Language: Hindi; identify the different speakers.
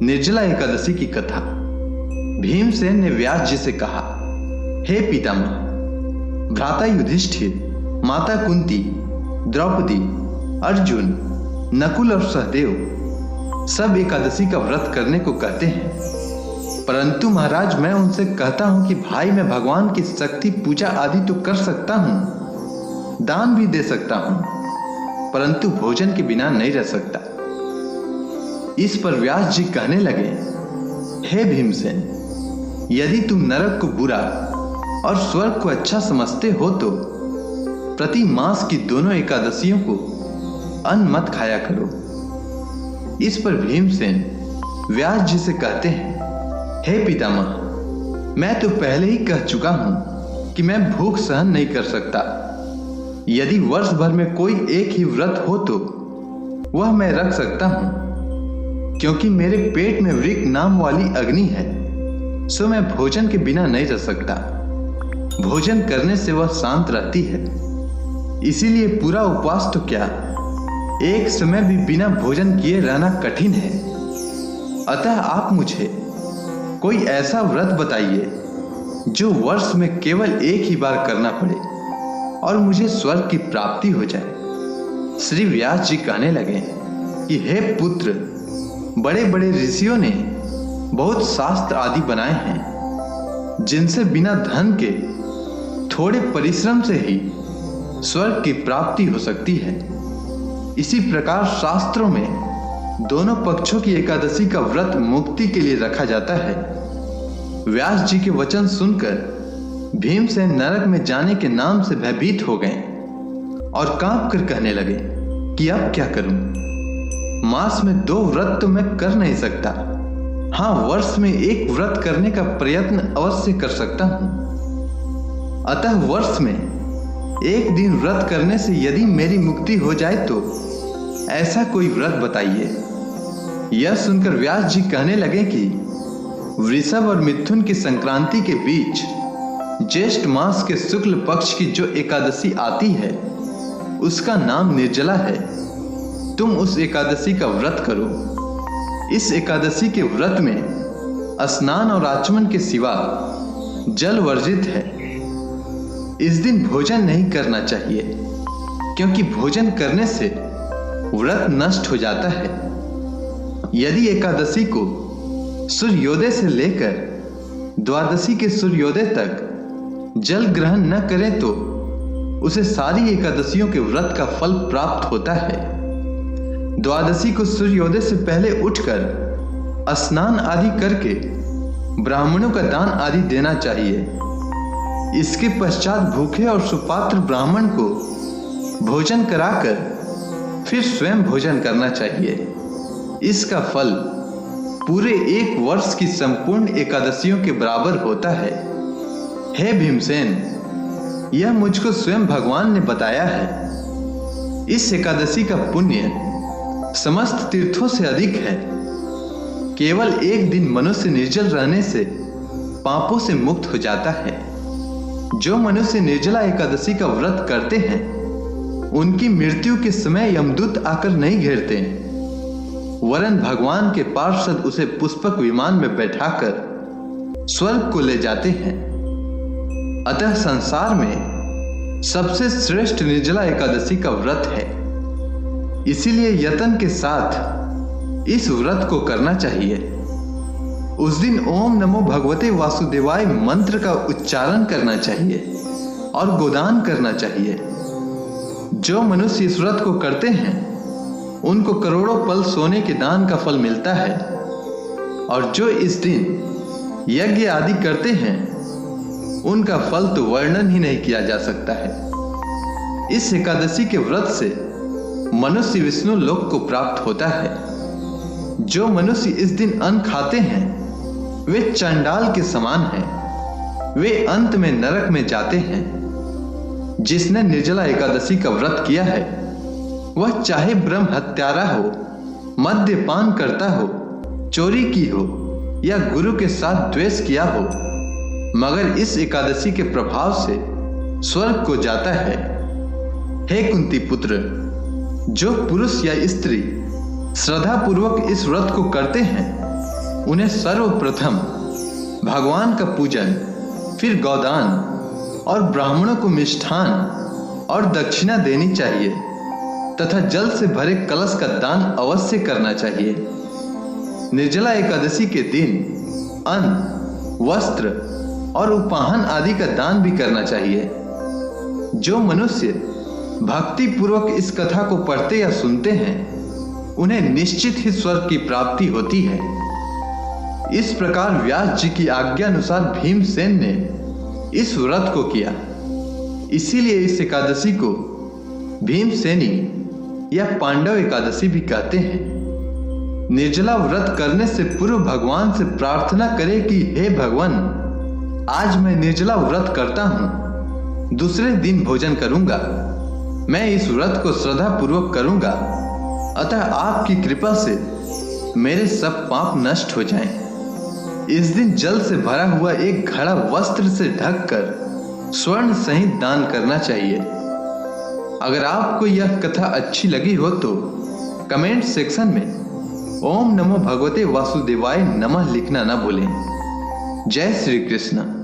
Speaker 1: निर्जला एकादशी की कथा। भीमसेन ने व्यास जी से कहा, हे पितामह, भ्राता युधिष्ठिर, माता कुंती, द्रौपदी, अर्जुन, नकुल और सहदेव सब एकादशी का व्रत करने को कहते हैं, परंतु महाराज मैं उनसे कहता हूं कि भाई मैं भगवान की शक्ति पूजा आदि तो कर सकता हूं, दान भी दे सकता हूं, परंतु भोजन के बिना नहीं रह सकता। इस पर व्यास जी कहने लगे, हे भीमसेन, यदि तुम नरक को बुरा और स्वर्ग को अच्छा समझते हो तो प्रति मास की दोनों एकादशियों को अन्न मत खाया करो। इस पर भीमसेन व्यास जी से कहते हैं, हे पितामह, मैं तो पहले ही कह चुका हूं कि मैं भूख सहन नहीं कर सकता। यदि वर्ष भर में कोई एक ही व्रत हो तो वह मैं रख सकता हूं, क्योंकि मेरे पेट में वृक नाम वाली अग्नि है, सो मैं भोजन के बिना नहीं रह सकता। भोजन करने से वह शांत रहती है, इसीलिए पूरा उपवास तो क्या, एक समय भी बिना भोजन किए रहना कठिन है। अतः आप मुझे कोई ऐसा व्रत बताइए जो वर्ष में केवल एक ही बार करना पड़े और मुझे स्वर्ग की प्राप्ति हो जाए। श्री व्यास जी कहने लगे कि हे पुत्र, बड़े बड़े ऋषियों ने बहुत शास्त्र आदि बनाए हैं, जिनसे बिना धन के थोड़े परिश्रम से ही स्वर्ग की प्राप्ति हो सकती है। इसी प्रकार शास्त्रों में दोनों पक्षों की एकादशी का व्रत मुक्ति के लिए रखा जाता है। व्यास जी के वचन सुनकर भीमसेन नरक में जाने के नाम से भयभीत हो गए और कांप कर कहने लगे कि अब क्या करूं? मास में 2 व्रत तो मैं कर नहीं सकता। हाँ, वर्ष में एक व्रत करने का प्रयत्न अवश्य कर सकता हूं। अतः वर्ष में एक दिन व्रत करने से यदि मेरी मुक्ति हो जाए तो ऐसा कोई व्रत बताइए। यह सुनकर व्यास जी कहने लगे कि वृषभ और मिथुन की संक्रांति के बीच ज्येष्ठ मास के शुक्ल पक्ष की जो एकादशी आती है उसका नाम निर्जला है। तुम उस एकादशी का व्रत करो। इस एकादशी के व्रत में स्नान और आचमन के सिवा जल वर्जित है। इस दिन भोजन नहीं करना चाहिए, क्योंकि भोजन करने से व्रत नष्ट हो जाता है। यदि एकादशी को सूर्योदय से लेकर द्वादशी के सूर्योदय तक जल ग्रहण न करें तो उसे सारी एकादशियों के व्रत का फल प्राप्त होता है। द्वादशी को सूर्योदय से पहले उठकर स्नान आदि करके ब्राह्मणों का दान आदि देना चाहिए। इसके पश्चात भूखे और सुपात्र ब्राह्मण को भोजन कराकर फिर स्वयं भोजन करना चाहिए। इसका फल पूरे एक वर्ष की संपूर्ण एकादशियों के बराबर होता है। हे भीमसेन, यह मुझको स्वयं भगवान ने बताया है। इस एकादशी का पुण्य समस्त तीर्थों से अधिक है। केवल एक दिन मनुष्य निर्जल रहने से पापों से मुक्त हो जाता है। जो मनुष्य निर्जला एकादशी का व्रत करते हैं उनकी मृत्यु के समय यमदूत आकर नहीं घेरते, वरन भगवान के पार्षद उसे पुष्पक विमान में बैठाकर स्वर्ग को ले जाते हैं। अतः संसार में सबसे श्रेष्ठ निर्जला एकादशी का व्रत है। इसीलिए यत्न के साथ इस व्रत को करना चाहिए। उस दिन ओम नमो भगवते वासुदेवाय मंत्र का उच्चारण करना चाहिए और गोदान करना चाहिए। जो मनुष्य इस व्रत को करते हैं उनको करोड़ों पल सोने के दान का फल मिलता है, और जो इस दिन यज्ञ आदि करते हैं उनका फल तो वर्णन ही नहीं किया जा सकता है। इस एकादशी के व्रत से मनुष्य विष्णु लोक को प्राप्त होता है। जो मनुष्य इस दिन अन्न खाते हैं वे चंडाल के समान हैं, वे अंत में नरक में जाते हैं। जिसने निर्जला एकादशी का व्रत किया है वह चाहे ब्रह्म हत्यारा हो, मद्यपान करता हो, चोरी की हो या गुरु के साथ द्वेष किया हो, मगर इस एकादशी के प्रभाव से स्वर्ग को जाता है। हे कुंती पुत्र, जो पुरुष या स्त्री श्रद्धा पूर्वक इस व्रत को करते हैं उन्हें सर्वप्रथम भगवान का पूजन, फिर गौदान और ब्राह्मणों को मिष्ठान और दक्षिणा देनी चाहिए तथा जल से भरे कलश का दान अवश्य करना चाहिए। निर्जला एकादशी के दिन अन्न, वस्त्र और उपाहन आदि का दान भी करना चाहिए। जो मनुष्य भक्ति पूर्वक इस कथा को पढ़ते या सुनते हैं उन्हें निश्चित ही स्वर्ग की प्राप्ति होती है। इस प्रकार व्यास जी की आज्ञा अनुसार भीमसेन ने इस व्रत को किया। इसीलिए इस एकादशी को भीमसेनी या पांडव एकादशी भी कहते हैं। निर्जला व्रत करने से पूर्व भगवान से प्रार्थना करें कि हे भगवान, आज मैं निर्जला व्रत करता हूं, दूसरे दिन भोजन करूंगा। मैं इस व्रत को श्रद्धा पूर्वक करूंगा, अतः आपकी कृपा से मेरे सब पाप नष्ट हो जाएं। इस दिन जल से भरा हुआ एक घड़ा वस्त्र से ढककर स्वर्ण सहित दान करना चाहिए। अगर आपको यह कथा अच्छी लगी हो तो कमेंट सेक्शन में ओम नमो भगवते वासुदेवाय नमः लिखना न भूलें। जय श्री कृष्ण।